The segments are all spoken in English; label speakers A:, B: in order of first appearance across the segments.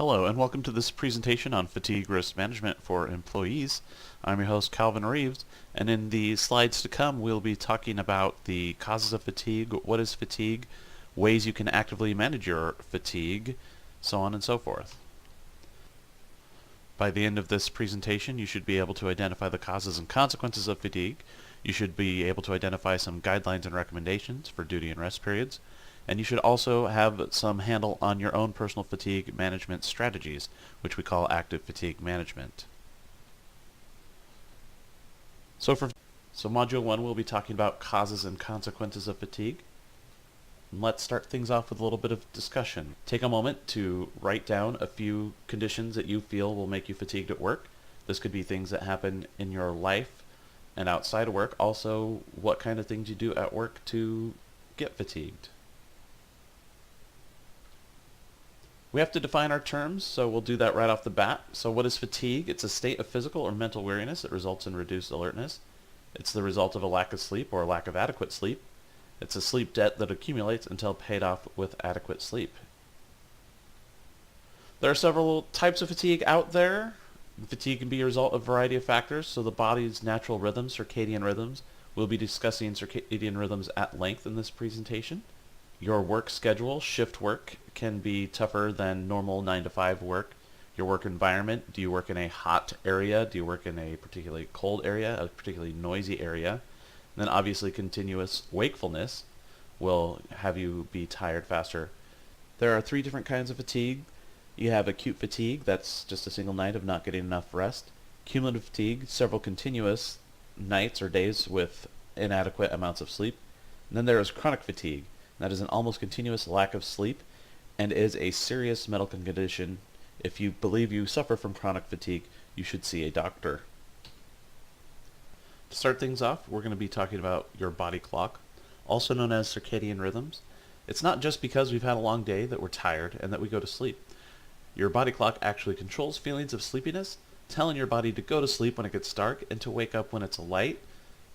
A: Hello and welcome to this presentation on fatigue risk management for employees. I'm your host Calvin Reeves, and in the slides to come we'll be talking about the causes of fatigue, what is fatigue, ways you can actively manage your fatigue, so on and so forth. By the end of this presentation you should be able to identify the causes and consequences of fatigue. You should be able to identify some guidelines and recommendations for duty and rest periods. And you should also have some handle on your own personal fatigue management strategies, which we call active fatigue management. So Module 1 we'll be talking about causes and consequences of fatigue. And let's start things off with a little bit of discussion. Take a moment to write down a few conditions that you feel will make you fatigued at work. This could be things that happen in your life and outside of work. Also, what kind of things you do at work to get fatigued. We have to define our terms, so we'll do that right off the bat. So what is fatigue? It's a state of physical or mental weariness that results in reduced alertness. It's the result of a lack of sleep or a lack of adequate sleep. It's a sleep debt that accumulates until paid off with adequate sleep. There are several types of fatigue out there. Fatigue can be a result of a variety of factors, so the body's natural rhythms, circadian rhythms. We'll be discussing circadian rhythms at length in this presentation. Your work schedule, shift work, can be tougher than normal 9 to 5 work. Your work environment, do you work in a hot area? Do you work in a particularly cold area, a particularly noisy area? And then obviously continuous wakefulness will have you be tired faster. There are 3 different kinds of fatigue. You have acute fatigue, that's just a single night of not getting enough rest. Cumulative fatigue, several continuous nights or days with inadequate amounts of sleep. And then there is chronic fatigue. That is an almost continuous lack of sleep and is a serious medical condition. If you believe you suffer from chronic fatigue, you should see a doctor. To start things off, we're going to be talking about your body clock, also known as circadian rhythms. It's not just because we've had a long day that we're tired and that we go to sleep. Your body clock actually controls feelings of sleepiness, telling your body to go to sleep when it gets dark and to wake up when it's light.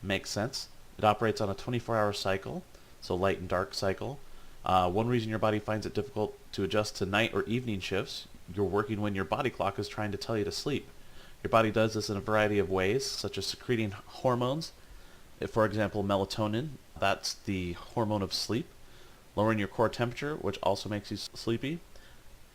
A: Makes sense. It operates on a 24-hour cycle. So light and dark cycle. One reason your body finds it difficult to adjust to night or evening shifts, you're working when your body clock is trying to tell you to sleep. Your body does this in a variety of ways, such as secreting hormones. For example, melatonin, that's the hormone of sleep. Lowering your core temperature, which also makes you sleepy.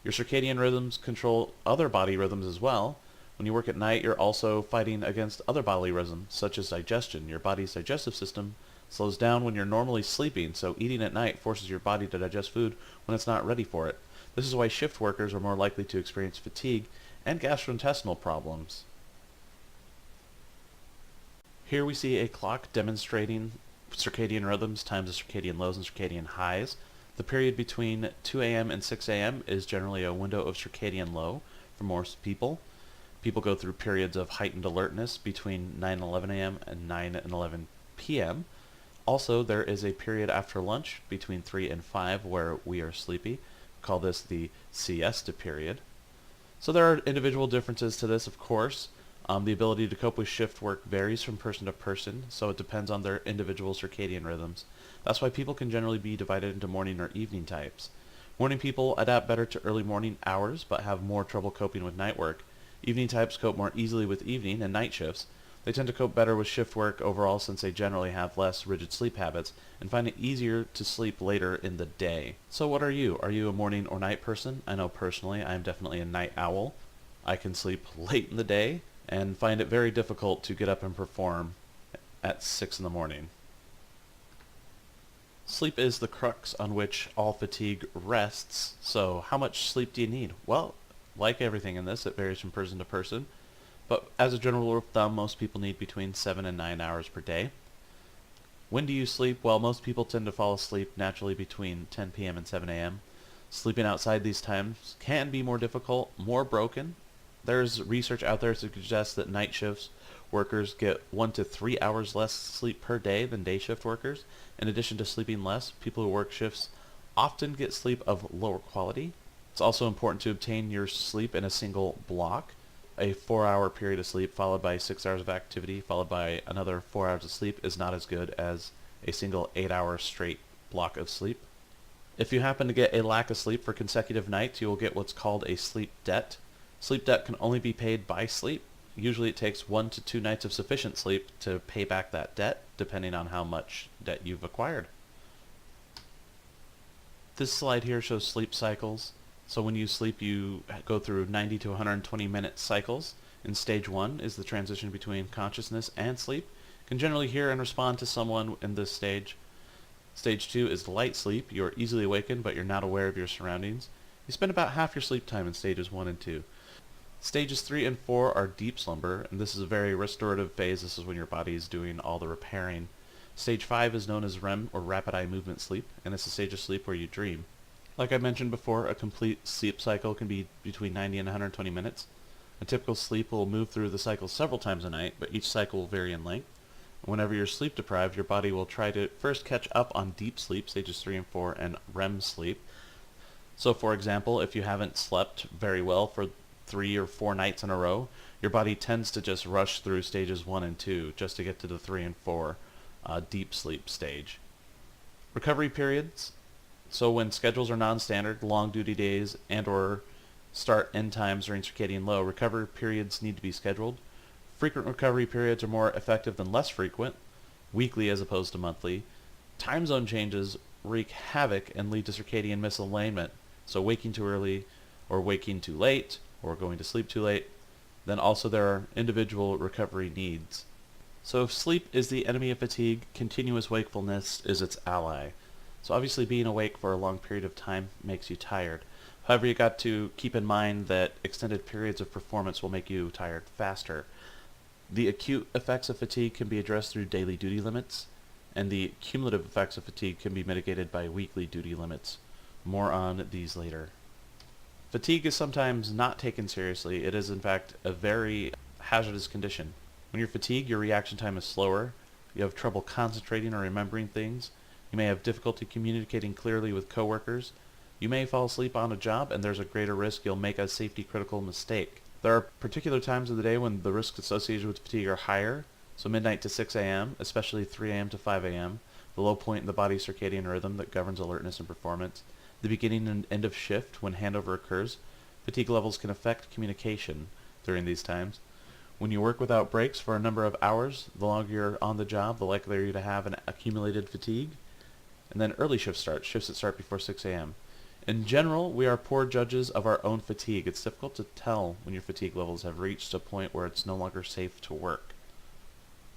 A: Your circadian rhythms control other body rhythms as well. When you work at night, you're also fighting against other bodily rhythms, such as digestion. Your body's digestive system slows down when you're normally sleeping, so eating at night forces your body to digest food when it's not ready for it. This is why shift workers are more likely to experience fatigue and gastrointestinal problems. Here we see a clock demonstrating circadian rhythms times the circadian lows and circadian highs. The period between 2 a.m. and 6 a.m. is generally a window of circadian low for most people. People go through periods of heightened alertness between 9 and 11 a.m. and 9 and 11 p.m. Also, there is a period after lunch between 3 and 5 where we are sleepy. We call this the siesta period. So there are individual differences to this, of course. The ability to cope with shift work varies from person to person, so it depends on their individual circadian rhythms. That's why people can generally be divided into morning or evening types. Morning people adapt better to early morning hours, but have more trouble coping with night work. Evening types cope more easily with evening and night shifts. They tend to cope better with shift work overall since they generally have less rigid sleep habits and find it easier to sleep later in the day. So what are you? Are you a morning or night person? I know personally I am definitely a night owl. I can sleep late in the day and find it very difficult to get up and perform at 6 in the morning. Sleep is the crux on which all fatigue rests. So how much sleep do you need? Well, like everything in this, it varies from person to person. But as a general rule of thumb, most people need between 7 and 9 hours per day. When do you sleep? Well, most people tend to fall asleep naturally between 10 p.m. and 7 a.m. Sleeping outside these times can be more difficult, more broken. There's research out there to suggest that night shifts workers get 1 to 3 hours less sleep per day than day shift workers. In addition to sleeping less, people who work shifts often get sleep of lower quality. It's also important to obtain your sleep in a single block. A 4-hour period of sleep followed by 6 hours of activity followed by another 4 hours of sleep is not as good as a single 8-hour straight block of sleep. If you happen to get a lack of sleep for consecutive nights, you will get what's called a sleep debt. Sleep debt can only be paid by sleep. Usually it takes 1 to 2 nights of sufficient sleep to pay back that debt, depending on how much debt you've acquired. This slide here shows sleep cycles. So when you sleep, you go through 90 to 120 minute cycles. In stage 1 is the transition between consciousness and sleep. You can generally hear and respond to someone in this stage. Stage 2 is light sleep. You are easily awakened, but you're not aware of your surroundings. You spend about half your sleep time in stages 1 and 2. Stages 3 and 4 are deep slumber, and this is a very restorative phase. This is when your body is doing all the repairing. Stage 5 is known as REM, or rapid eye movement sleep, and it's a stage of sleep where you dream. Like I mentioned before, a complete sleep cycle can be between 90 and 120 minutes. A typical sleep will move through the cycle several times a night, but each cycle will vary in length. Whenever you're sleep deprived, your body will try to first catch up on deep sleep, stages 3 and 4, and REM sleep. So for example, if you haven't slept very well for 3 or 4 nights in a row, your body tends to just rush through stages 1 and 2 just to get to the 3 and 4 deep sleep stage. Recovery periods. So when schedules are non-standard, long duty days and or start-end times during circadian low, recovery periods need to be scheduled. Frequent recovery periods are more effective than less frequent, weekly as opposed to monthly. Time zone changes wreak havoc and lead to circadian misalignment, so waking too early or waking too late or going to sleep too late. Then also there are individual recovery needs. So if sleep is the enemy of fatigue, continuous wakefulness is its ally. So obviously being awake for a long period of time makes you tired. However, you got to keep in mind that extended periods of performance will make you tired faster. The acute effects of fatigue can be addressed through daily duty limits, and the cumulative effects of fatigue can be mitigated by weekly duty limits. More on these later. Fatigue is sometimes not taken seriously. It is in fact a very hazardous condition. When you're fatigued, your reaction time is slower. You have trouble concentrating or remembering things. You may have difficulty communicating clearly with coworkers. You may fall asleep on a job, and there's a greater risk you'll make a safety-critical mistake. There are particular times of the day when the risks associated with fatigue are higher, so midnight to 6 a.m., especially 3 a.m. to 5 a.m., the low point in the body's circadian rhythm that governs alertness and performance, the beginning and end of shift when handover occurs. Fatigue levels can affect communication during these times. When you work without breaks for a number of hours, the longer you're on the job, the likelier you're to have an accumulated fatigue. And then early shift starts, shifts that start before 6 a.m. In general, we are poor judges of our own fatigue. It's difficult to tell when your fatigue levels have reached a point where it's no longer safe to work.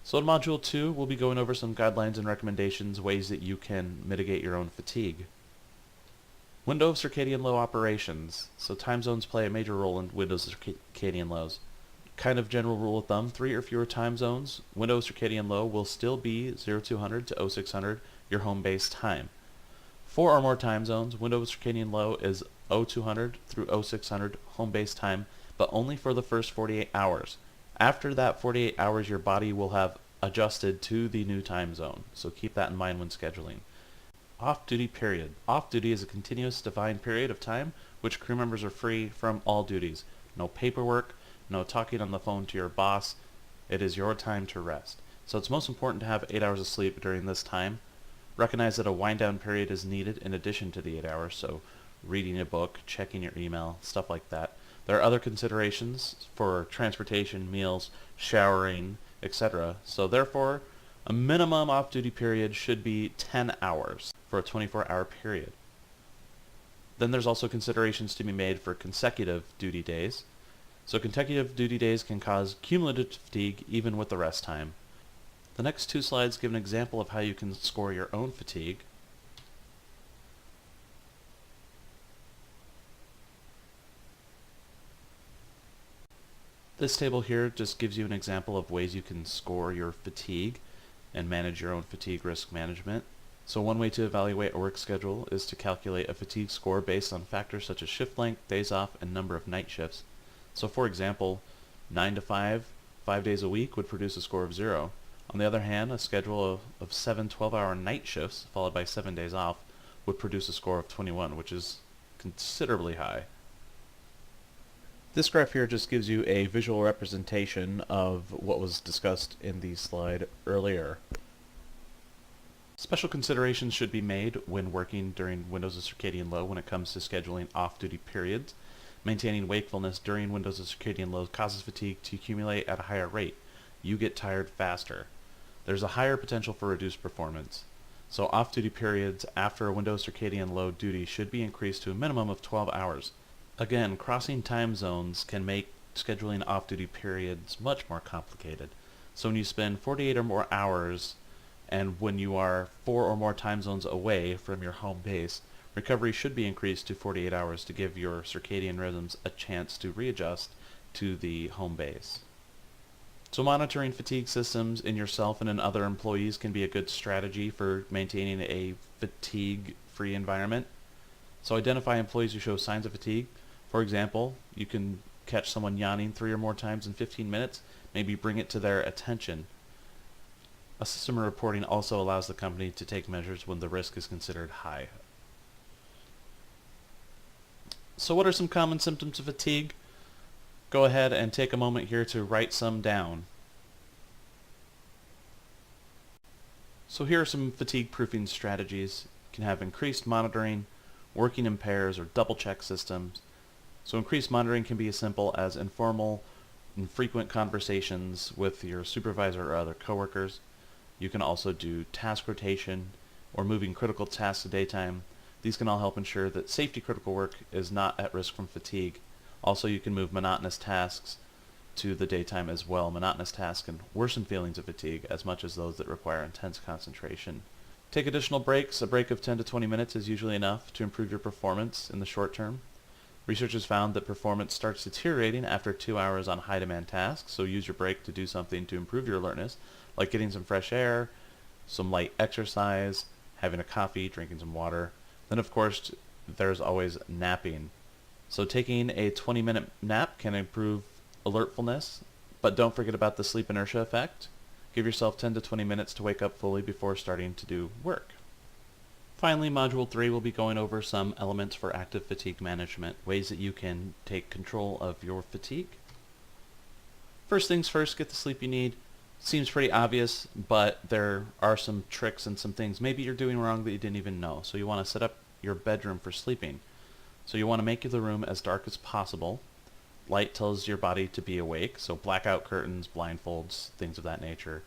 A: So in Module 2, we'll be going over some guidelines and recommendations, ways that you can mitigate your own fatigue. Window of circadian low operations. So time zones play a major role in windows of circadian lows. Kind of general rule of thumb, 3 or fewer time zones, window of circadian low will still be 0200 to 0600, your home base time. 4 or more time zones, window of circadian low is 0200 through 0600 home base time, but only for the first 48 hours. After that 48 hours, your body will have adjusted to the new time zone, so keep that in mind when scheduling. Off-duty period. Off-duty is a continuous defined period of time which crew members are free from all duties. No paperwork, no talking on the phone to your boss. It is your time to rest. So it's most important to have 8 hours of sleep during this time. Recognize that a wind-down period is needed in addition to the 8 hours, so reading a book, checking your email, stuff like that. There are other considerations for transportation, meals, showering, etc. So therefore, a minimum off-duty period should be 10 hours for a 24-hour period. Then there's also considerations to be made for consecutive duty days. So consecutive duty days can cause cumulative fatigue even with the rest time. The next 2 slides give an example of how you can score your own fatigue. This table here just gives you an example of ways you can score your fatigue and manage your own fatigue risk management. So one way to evaluate a work schedule is to calculate a fatigue score based on factors such as shift length, days off, and number of night shifts. So for example, 9 to 5, 5 days a week would produce a score of 0. On the other hand, a schedule of 7 12-hour night shifts followed by 7 days off would produce a score of 21, which is considerably high. This graph here just gives you a visual representation of what was discussed in the slide earlier. Special considerations should be made when working during windows of circadian low when it comes to scheduling off-duty periods. Maintaining wakefulness during windows of circadian low causes fatigue to accumulate at a higher rate. You get tired faster. There's a higher potential for reduced performance. So off-duty periods after a window of circadian low duty should be increased to a minimum of 12 hours. Again, crossing time zones can make scheduling off-duty periods much more complicated. So when you spend 48 or more hours and when you are 4 or more time zones away from your home base, recovery should be increased to 48 hours to give your circadian rhythms a chance to readjust to the home base. So monitoring fatigue systems in yourself and in other employees can be a good strategy for maintaining a fatigue-free environment. So identify employees who show signs of fatigue. For example, you can catch someone yawning 3 or more times in 15 minutes, maybe bring it to their attention. A system of reporting also allows the company to take measures when the risk is considered high. So what are some common symptoms of fatigue? Go ahead and take a moment here to write some down. So here are some fatigue proofing strategies. You can have increased monitoring, working in pairs or double check systems. So increased monitoring can be as simple as informal and frequent conversations with your supervisor or other coworkers. You can also do task rotation or moving critical tasks to daytime. These can all help ensure that safety critical work is not at risk from fatigue. Also, you can move monotonous tasks to the daytime as well. Monotonous tasks can worsen feelings of fatigue as much as those that require intense concentration. Take additional breaks. A break of 10 to 20 minutes is usually enough to improve your performance in the short term. Research has found that performance starts deteriorating after 2 hours on high-demand tasks, so use your break to do something to improve your alertness, like getting some fresh air, some light exercise, having a coffee, drinking some water. Then, of course, there's always napping. So taking a 20-minute nap can improve alertfulness, but don't forget about the sleep inertia effect. Give yourself 10 to 20 minutes to wake up fully before starting to do work. Finally, Module 3 will be going over some elements for active fatigue management, ways that you can take control of your fatigue. First things first, get the sleep you need. Seems pretty obvious, but there are some tricks and some things maybe you're doing wrong that you didn't even know. So you want to set up your bedroom for sleeping. So you want to make the room as dark as possible. Light tells your body to be awake, so blackout curtains, blindfolds, things of that nature.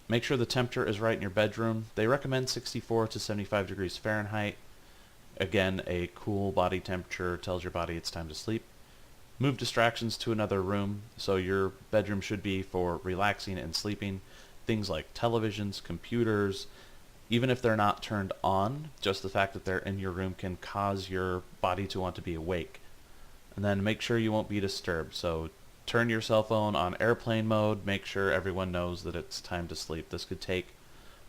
A: Make sure the temperature is right in your bedroom. They recommend 64 to 75 degrees Fahrenheit. Again, a cool body temperature tells your body it's time to sleep. Move distractions to another room, so your bedroom should be for relaxing and sleeping. Things like televisions, computers, even if they're not turned on, just the fact that they're in your room can cause your body to want to be awake. And then make sure you won't be disturbed. So turn your cell phone on airplane mode. Make sure everyone knows that it's time to sleep. This could take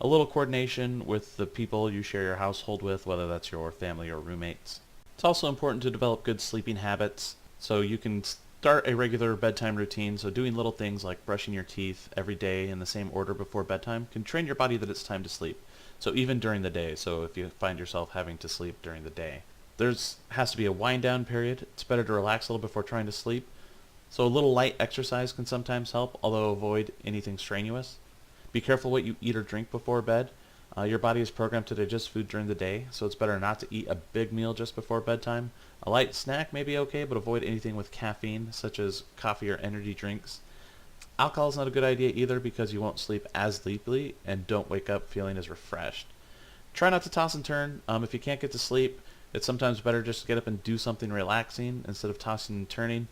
A: a little coordination with the people you share your household with, whether that's your family or roommates. It's also important to develop good sleeping habits. So you can start a regular bedtime routine. So doing little things like brushing your teeth every day in the same order before bedtime can train your body that it's time to sleep. So even during the day. So if you find yourself having to sleep during the day, has to be a wind down period. It's better to relax a little before trying to sleep. So a little light exercise can sometimes help, although avoid anything strenuous. Be careful what you eat or drink before bed. Your body is programmed to digest food during the day, so it's better not to eat a big meal just before bedtime. A light snack may be okay, but avoid anything with caffeine, such as coffee or energy drinks. Alcohol is not a good idea either because you won't sleep as deeply and don't wake up feeling as refreshed. Try not to toss and turn. If you can't get to sleep, it's sometimes better just to get up and do something relaxing instead of tossing and turning.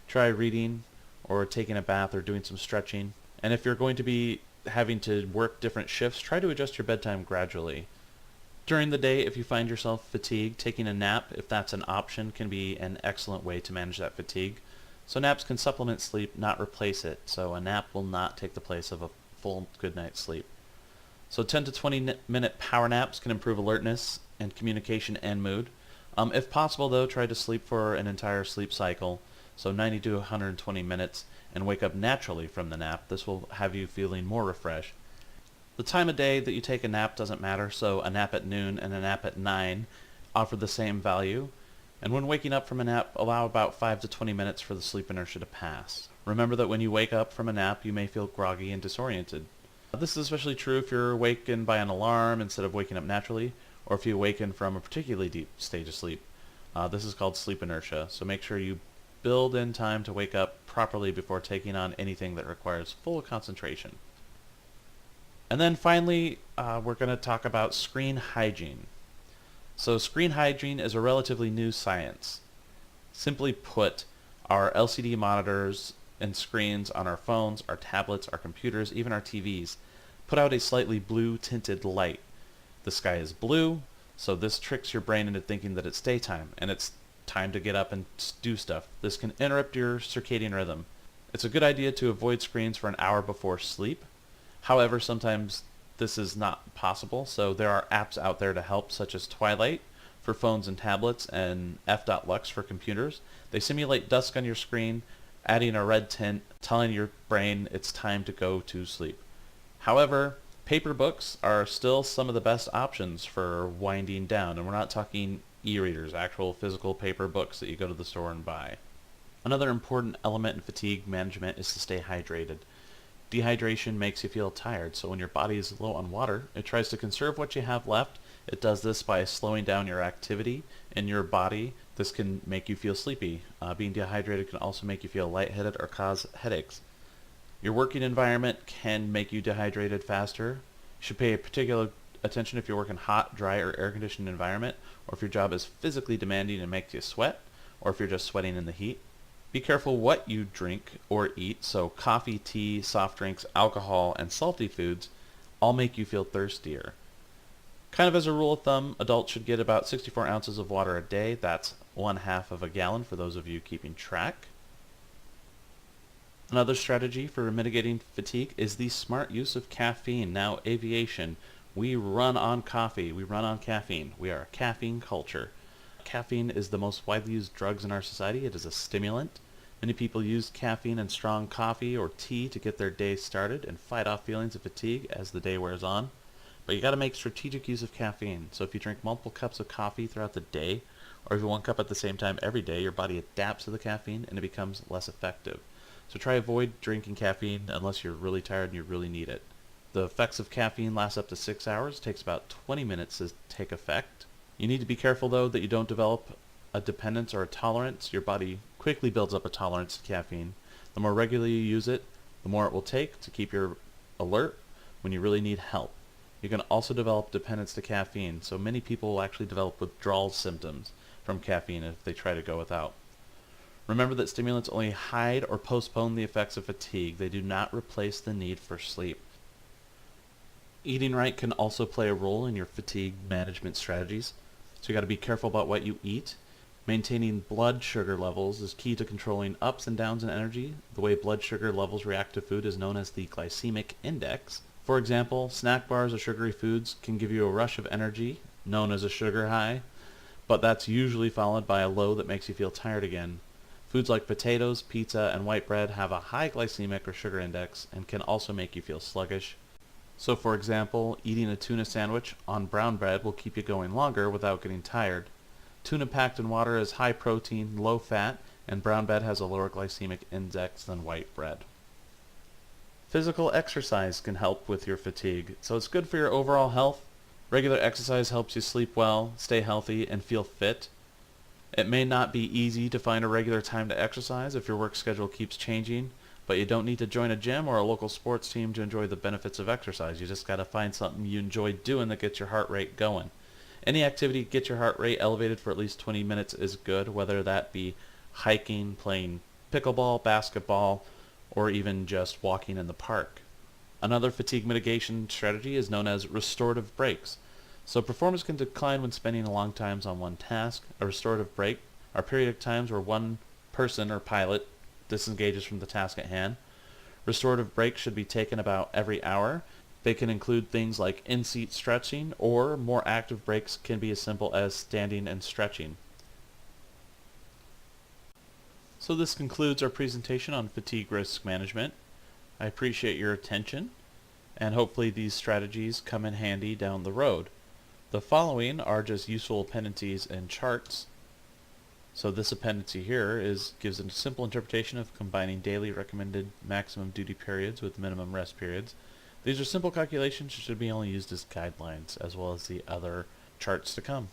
A: Try reading or taking a bath or doing some stretching. And if you're going to be having to work different shifts, try to adjust your bedtime gradually. During the day, if you find yourself fatigued, taking a nap, if that's an option, can be an excellent way to manage that fatigue. So naps can supplement sleep, not replace it. So a nap will not take the place of a full good night's sleep. So 10 to 20 minute power naps can improve alertness and communication and mood. If possible though, try to sleep for an entire sleep cycle, so 90 to 120 minutes, and wake up naturally from the nap. This will have you feeling more refreshed. The time of day that you take a nap doesn't matter, so a nap at noon and a nap at 9 offer the same value. And when waking up from a nap, allow about 5 to 20 minutes for the sleep inertia to pass. Remember that when you wake up from a nap, you may feel groggy and disoriented. This is especially true if you're awakened by an alarm instead of waking up naturally, or if you awaken from a particularly deep stage of sleep. This is called sleep inertia, so make sure you build in time to wake up properly before taking on anything that requires full concentration. And then finally, we're going to talk about screen hygiene. So screen hygiene is a relatively new science. Simply put, our LCD monitors and screens on our phones, our tablets, our computers, even our TVs, put out a slightly blue tinted light. The sky is blue, so this tricks your brain into thinking that it's daytime, and it's time to get up and do stuff. This can interrupt your circadian rhythm. It's a good idea to avoid screens for an hour before sleep. However, sometimes this is not possible, so there are apps out there to help, such as Twilight for phones and tablets and F.Lux for computers. They simulate dusk on your screen, adding a red tint, telling your brain it's time to go to sleep. However, paper books are still some of the best options for winding down, and we're not talking e-readers, actual physical paper books that you go to the store and buy. Another important element in fatigue management is to stay hydrated. Dehydration makes you feel tired, so when your body is low on water, it tries to conserve what you have left. It does this by slowing down your activity in your body. This can make you feel sleepy. Being dehydrated can also make you feel lightheaded or cause headaches. Your working environment can make you dehydrated faster. You should pay particular attention if you're working hot, dry, or air-conditioned environment, or if your job is physically demanding and makes you sweat, or if you're just sweating in the heat. Be careful what you drink or eat, so coffee, tea, soft drinks, alcohol, and salty foods all make you feel thirstier. Kind of as a rule of thumb, adults should get about 64 ounces of water a day. That's 1/2 of a gallon for those of you keeping track. Another strategy for mitigating fatigue is the smart use of caffeine. Now, aviation, we run on coffee, we run on caffeine. We are a caffeine culture. Caffeine is the most widely used drugs in our society. It is a stimulant. Many people use caffeine in strong coffee or tea to get their day started and fight off feelings of fatigue as the day wears on. But you got to make strategic use of caffeine. So if you drink multiple cups of coffee throughout the day, or if you 1 cup at the same time every day, your body adapts to the caffeine and it becomes less effective. So try avoid drinking caffeine unless you're really tired and you really need it. The effects of caffeine last up to 6 hours. It takes about 20 minutes to take effect. You need to be careful, though, that you don't develop a dependence or a tolerance. Your body quickly builds up a tolerance to caffeine. The more regularly you use it, the more it will take to keep you alert when you really need help. You can also develop dependence to caffeine, so many people will actually develop withdrawal symptoms from caffeine if they try to go without. Remember that stimulants only hide or postpone the effects of fatigue. They do not replace the need for sleep. Eating right can also play a role in your fatigue management strategies. So you got to be careful about what you eat. Maintaining blood sugar levels is key to controlling ups and downs in energy. The way blood sugar levels react to food is known as the glycemic index. For example, snack bars or sugary foods can give you a rush of energy, known as a sugar high, but that's usually followed by a low that makes you feel tired again. Foods like potatoes, pizza, and white bread have a high glycemic or sugar index and can also make you feel sluggish. So for example, eating a tuna sandwich on brown bread will keep you going longer without getting tired. Tuna packed in water is high protein, low fat, and brown bread has a lower glycemic index than white bread. Physical exercise can help with your fatigue, so it's good for your overall health. Regular exercise helps you sleep well, stay healthy, and feel fit. It may not be easy to find a regular time to exercise if your work schedule keeps changing, but you don't need to join a gym or a local sports team to enjoy the benefits of exercise. You just got to find something you enjoy doing that gets your heart rate going. Any activity to get your heart rate elevated for at least 20 minutes is good, whether that be hiking, playing pickleball, basketball, or even just walking in the park. Another fatigue mitigation strategy is known as restorative breaks. So performance can decline when spending long times on one task. A restorative break are periodic times where one person or pilot disengages from the task at hand. Restorative breaks should be taken about every hour. They can include things like in-seat stretching, or more active breaks can be as simple as standing and stretching. So this concludes our presentation on fatigue risk management. I appreciate your attention, and hopefully these strategies come in handy down the road. The following are just useful appendices and charts. So this appendice here gives a simple interpretation of combining daily recommended maximum duty periods with minimum rest periods. These are simple calculations and should be only used as guidelines, as well as the other charts to come.